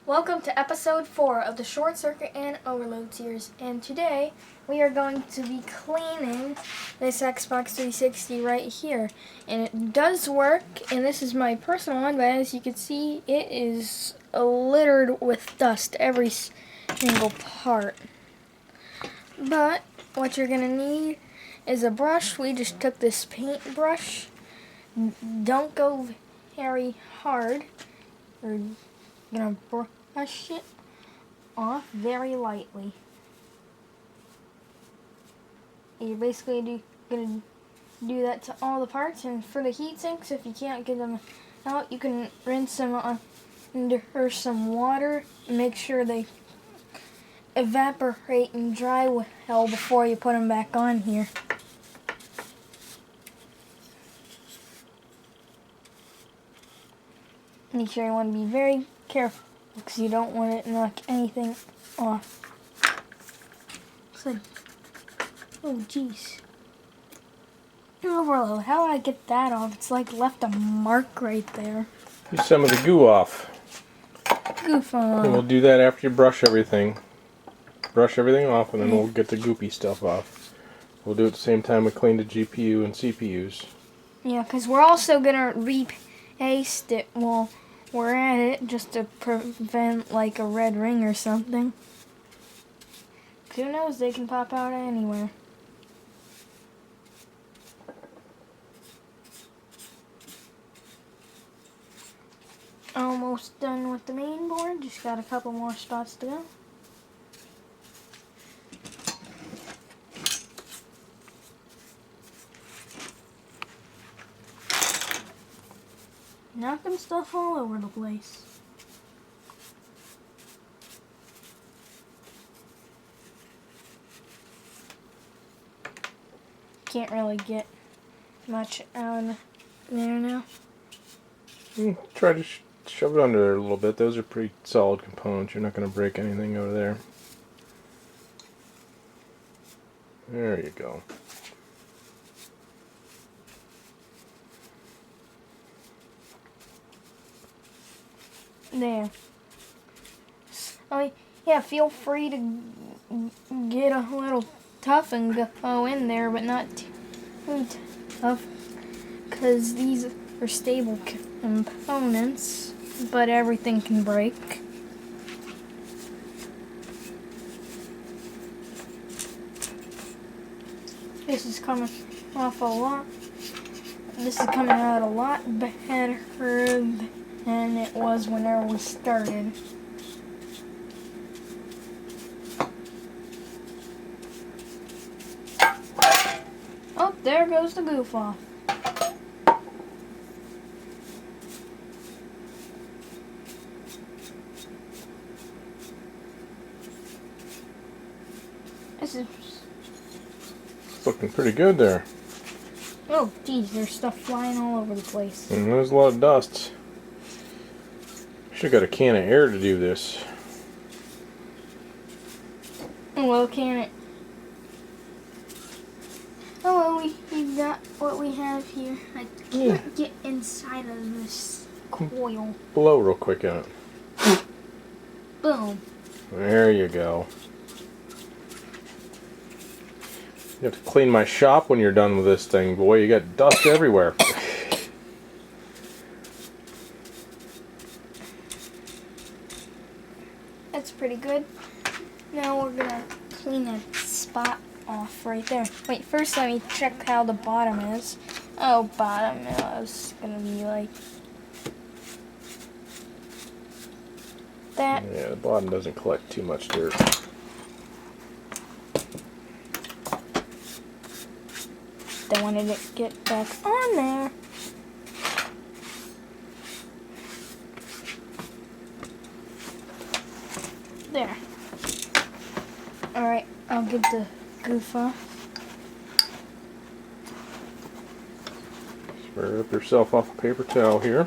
Welcome to episode 4 of the Short Circuit and Overload series, and today we are going to be cleaning this Xbox 360 right here. And it does work, and this is my personal one, but as you can see, it is littered with dust, every single part. But what you're going to need is a brush. We just took this paintbrush. Don't go very hard. We're gonna brush it off very lightly. You're basically gonna do that to all the parts, and for the heat sinks, if you can't get them out, you can rinse them under some water and make sure they evaporate and dry well before you put them back on here. Make sure you want to be very careful because you don't want it to knock anything off. So, oh jeez. Overload, how did I get that off? It's like left a mark right there. Get some of the goo off. Goof on. And we'll do that after you brush everything. Brush everything off, and then we'll get the goopy stuff off. We'll do it at the same time we clean the GPU and CPUs. Yeah, because we're also going to repaste it while we're at it, just to prevent like a red ring or something. Who knows, they can pop out anywhere. Almost done with the main board, just got a couple more spots to go. Knocking stuff all over the place. Can't really get much out of there now. Try to shove it under there a little bit. Those are pretty solid components. You're not going to break anything over there. There you go. There. Oh, yeah, feel free to get a little tough and go in there, but not too tough, because these are stable components, but everything can break. This is coming off a lot. This is coming out a lot better than it was whenever we started. Oh, there goes the goof off. This is Looking pretty good there. oh, geez, there's stuff flying all over the place. And there's a lot of dust. Should have got a can of air to do this. Well, can it? Oh, well, we got what we have here. I can't get inside of this coil. Blow real quick on it. Boom. There you go. You have to clean my shop when you're done with this thing, boy. You got dust everywhere. That's pretty good. Now we're gonna clean that spot off right there. Wait, first let me check how the bottom is. Oh, bottom is gonna be like that. Yeah, the bottom doesn't collect too much dirt. They wanted to get back on there. There. Alright, I'll get the goof off. Spread up yourself off a paper towel here.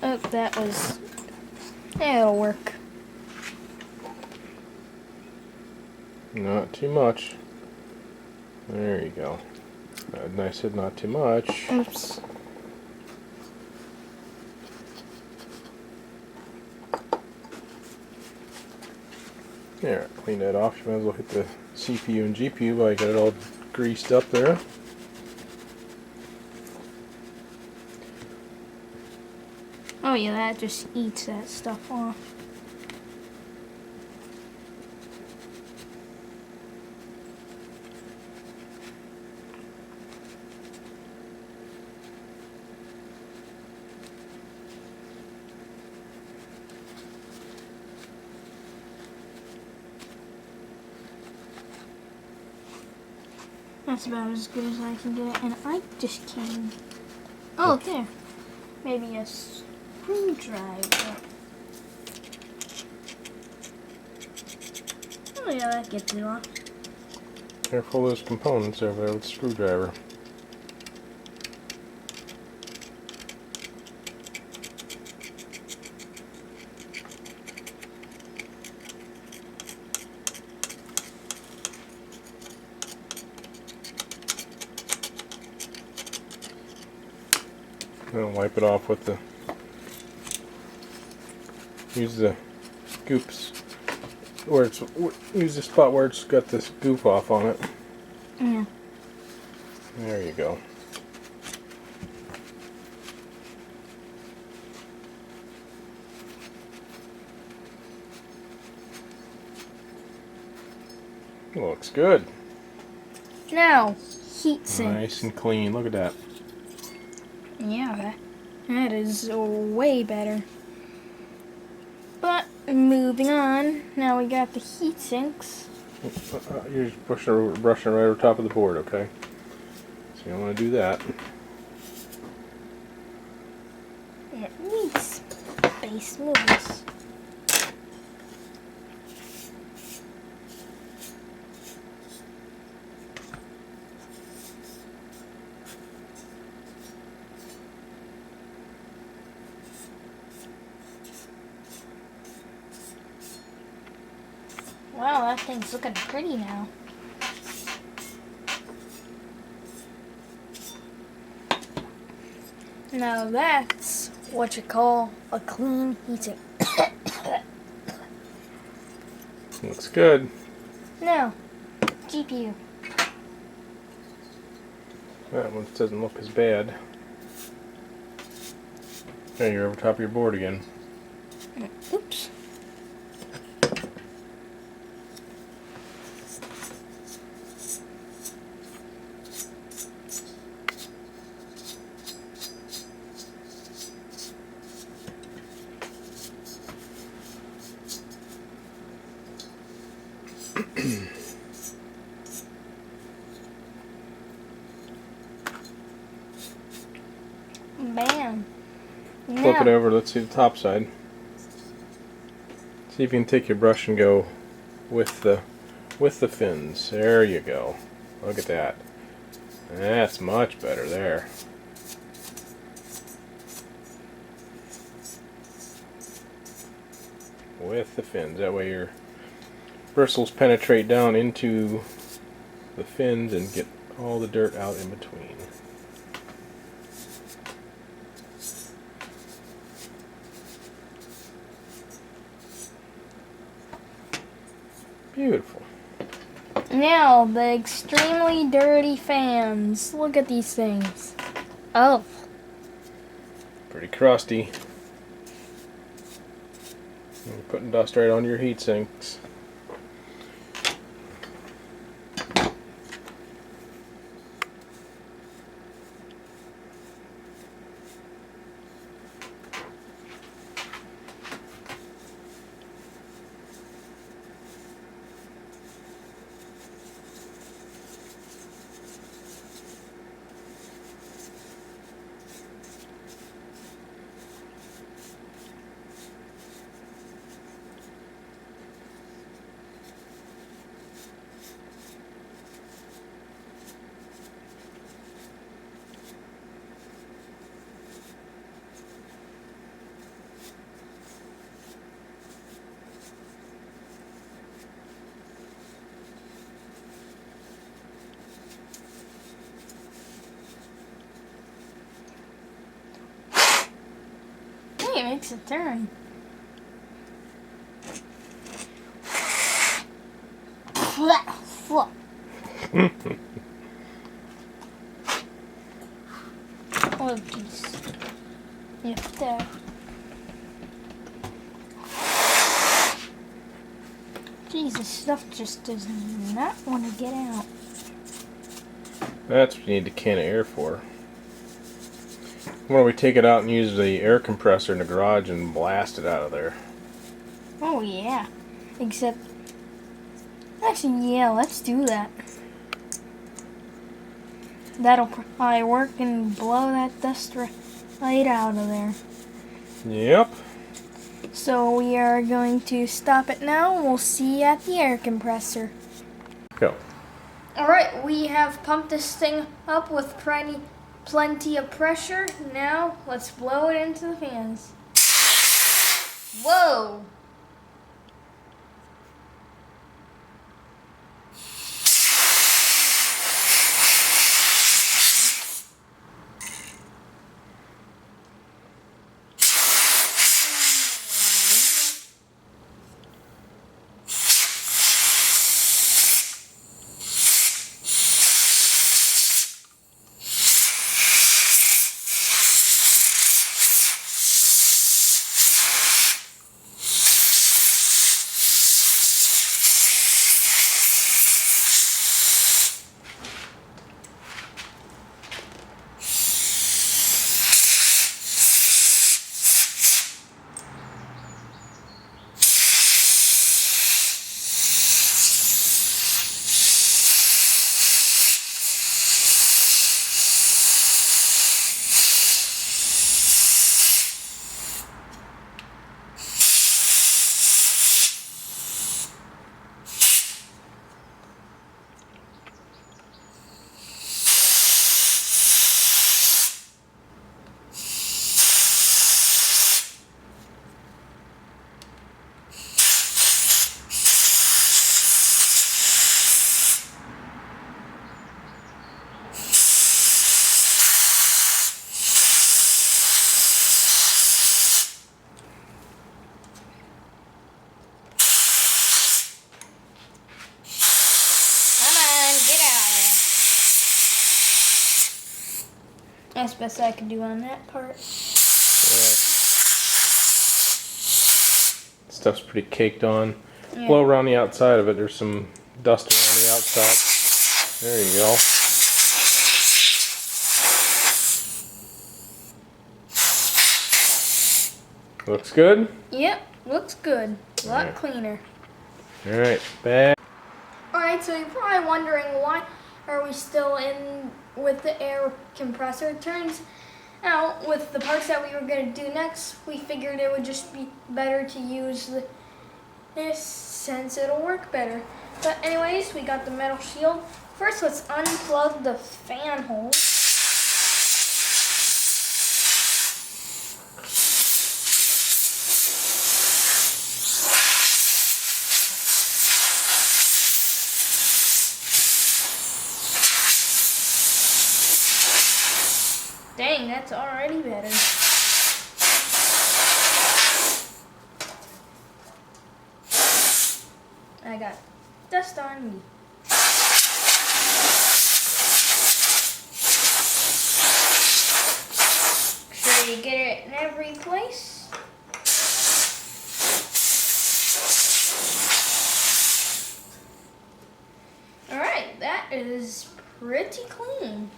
Oh, that was... it'll work. Not too much. There you go. Nice hit, not too much. Oops. There, clean that off. You might as well hit the CPU and GPU while you got it all greased up there. Oh yeah, that just eats that stuff off. That's about as good as I can get it, and I just came. Oh, there. Maybe a screwdriver. Oh yeah, that gets it off. Careful of those components over there with the screwdriver. Then wipe it off with the. Use the goops where it's. Use the spot where it's got this goof off on it. Yeah. There you go. Looks good. Now, heat sink. Nice and clean. Look at that. Yeah, that is way better. But moving on, now we got the heat sinks. You're just brushing right over top of the board, okay? So you don't want to do that. It needs space moves. Wow, that thing's looking pretty now. Now that's what you call a clean heatsink. Looks good. Now, GPU. That one doesn't look as bad. There, you're over top of your board again. Oops. Bam. Flip it Now, over. Let's see the top side. See if you can take your brush and go with the fins. There you go. Look at that. That's much better there. With the fins. That way your bristles penetrate down into the fins and get all the dirt out in between. Beautiful. Now, the extremely dirty fans. Look at these things. Oh. Pretty crusty. You're putting dust right on your heat sinks. Hey, it makes a turn. Oh, jeez. Yep, there. Jesus, stuff just does not want to get out. That's what you need a can of air for. Why don't we take it out and use the air compressor in the garage and blast it out of there? Oh, yeah. Except, actually, yeah, let's do that. That'll probably work and blow that dust right out of there. Yep. So we are going to stop it now, and we'll see you at the air compressor. Go. Alright, we have pumped this thing up with plenty of pressure. Now, let's blow it into the fans. Whoa! That's the best I can do on that part. Yeah. Stuff's pretty caked on. Yeah. Blow around the outside of it. There's some dust around the outside. There you go. Looks good? Yep, looks good. A lot Yeah. cleaner. Alright, back. Alright, so you're probably wondering why are we still in with the air compressor. It turns out with the parts that we were going to do next, we figured it would just be better to use this since it'll work better. But anyways, we got the metal shield. First, let's unplug the fan hole. Dang, that's already better. I got dust on me. Make sure you get it in every place. Alright, that is pretty clean.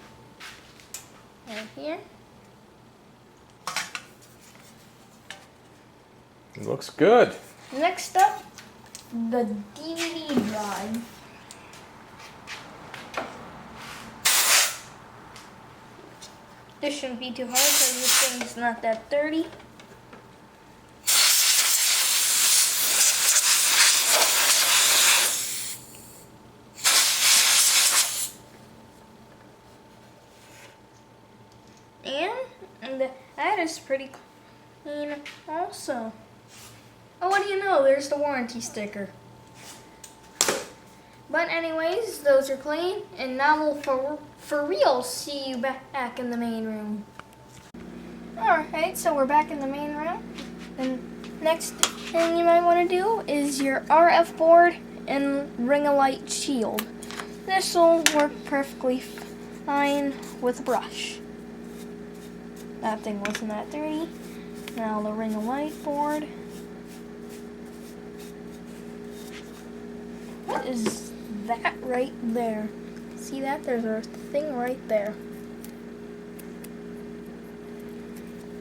Right here. It looks good. Next up, the DVD drive. This shouldn't be too hard because this thing's not that dirty. And that is pretty clean also. Oh, what do you know? There's the warranty sticker. But anyways, those are clean. And now we'll for real see you back in the main room. Alright, so we're back in the main room. And next thing you might want to do is your RF board and Ring-A-Lite shield. This will work perfectly fine with a brush. That thing wasn't that dirty. Now the Ring-A-Lite board. What is that right there? See that? There's a thing right there.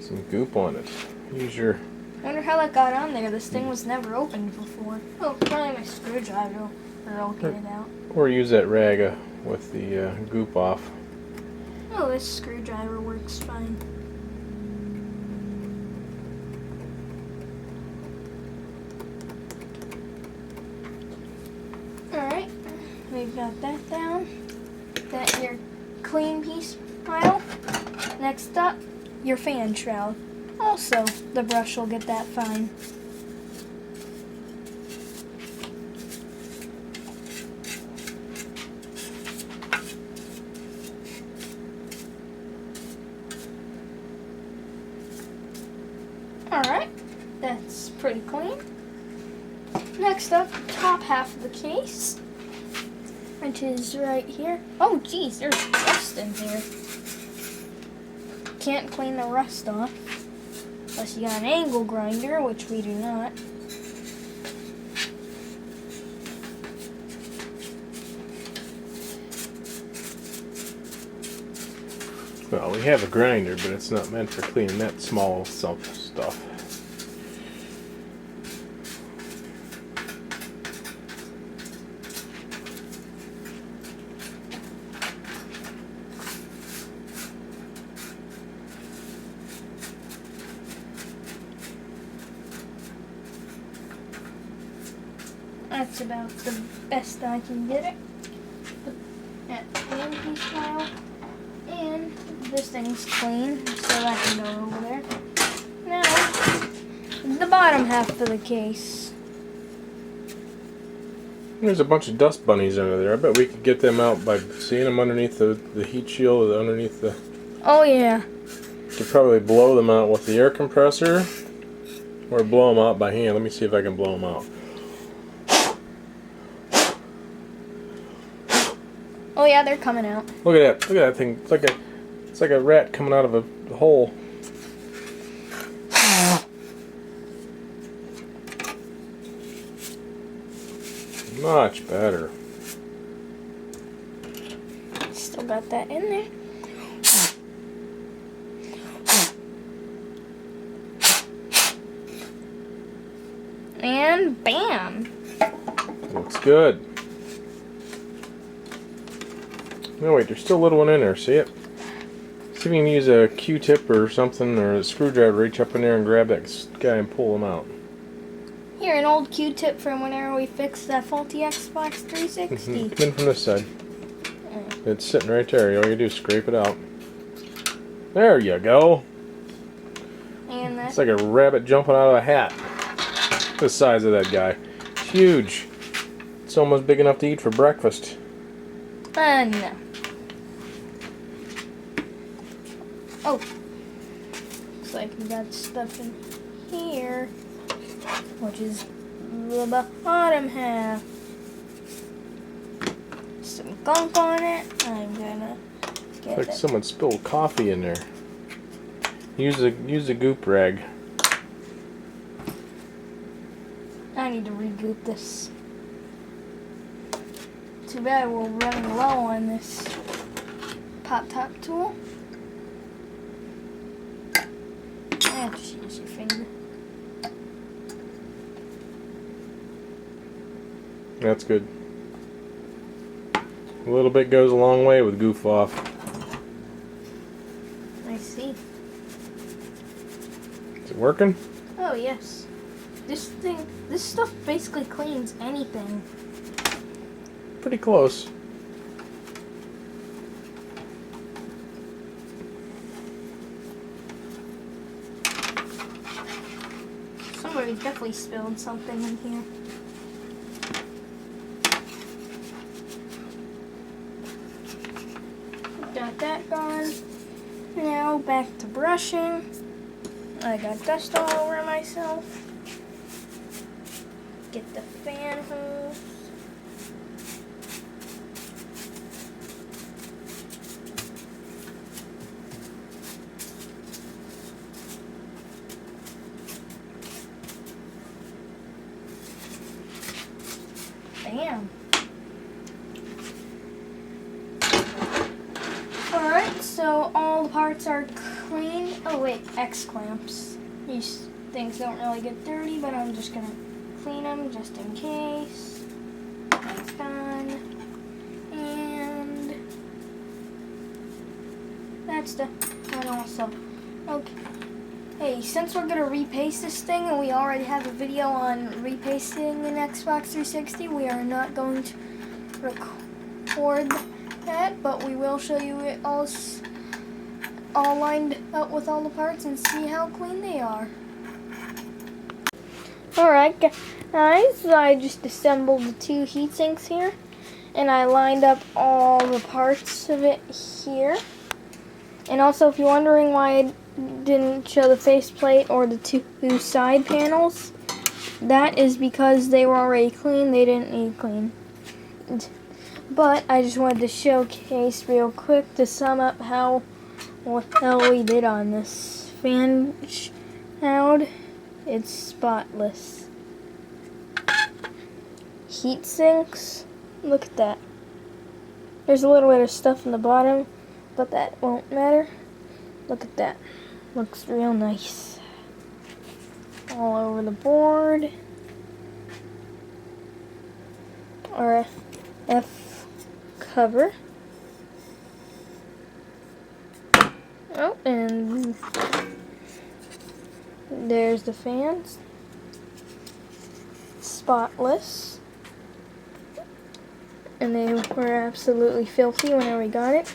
Some goop on it. Use your... I wonder how that got on there. This thing was never opened before. Oh, probably my screwdriver will get it out. Or use that rag with the goop off. Oh, this screwdriver works fine. Alright, we've got that down. That your clean piece pile. Next up, your fan shroud. Also, the brush will get that fine. Alright, that's pretty clean. Next up, top half of the case, which is right here. Oh geez, there's rust in here. Can't clean the rust off unless you got an angle grinder, which we do not. Well, we have a grinder, but it's not meant for cleaning that small stuff. That's about the best I can get it. Put that fan piece pile. And this thing's clean, so that can go over there. Now, the bottom half of the case. There's a bunch of dust bunnies under there. I bet we could get them out by seeing them underneath the heat shield, underneath the... Oh yeah. Could probably blow them out with the air compressor, or blow them out by hand. Let me see if I can blow them out. Oh yeah, they're coming out. Look at that! Look at that thing! It's like a rat coming out of a hole. Much better. Still got that in there. And bam! Looks good. No wait, there's still a little one in there. See it? See if you can use a Q-tip or something, or a screwdriver, reach up in there and grab that guy and pull him out. Here, an old Q-tip from whenever we fixed that faulty Xbox 360. Come in from this side. It's sitting right there. All you do is scrape it out. There you go. And It's like a rabbit jumping out of a hat. The size of that guy. It's huge. It's almost big enough to eat for breakfast. no. Oh. Looks like we got stuff in here, which is the bottom half. Some gunk on it. I'm gonna get Like it. someone spilled coffee in there. Use the goop rag. I need to regoop this. Too bad we're running low on this pop-top tool. Just use your finger. That's good. A little bit goes a long way with goof off. I see. Is it working? Oh yes. This stuff basically cleans anything. Pretty close. Somebody definitely spilled something in here. Got that gone. Now back to brushing. I got dust all over myself. Get the fan hose. am. Alright, so all the parts are clean. Oh wait, X clamps. These things don't really get dirty, but I'm just gonna clean them just in case. That's done. And that's done. And also, okay. Hey, since we're gonna repaste this thing and we already have a video on repasting an Xbox 360, we are not going to record that, but we will show you it all lined up with all the parts and see how clean they are. Alright guys, I just assembled the two heat sinks here, and I lined up all the parts of it here. And also, if you're wondering why I didn't show the faceplate or the two side panels, that is because they were already clean. They didn't need clean. But I just wanted to showcase real quick to sum up how well we did on this fan shroud. It's spotless. Heat sinks. Look at that. There's a little bit of stuff in the bottom, but that won't matter. Look at that. Looks real nice. All over the board. RF cover. Oh, and there's the fans. Spotless. And they were absolutely filthy whenever we got it.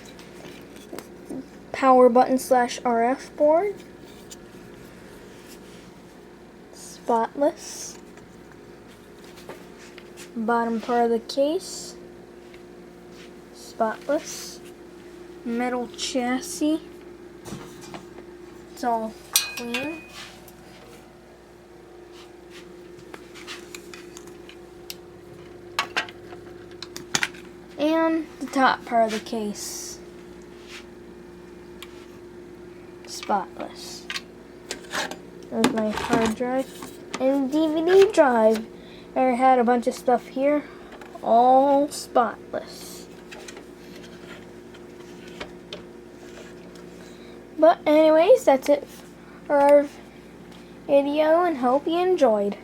Power button / RF board. Spotless. Bottom part of the case. Spotless. Metal chassis. It's all clean. And the top part of the case. Spotless. There's my hard drive and DVD drive. I had a bunch of stuff here, all spotless. But anyways, that's it for our video, and hope you enjoyed.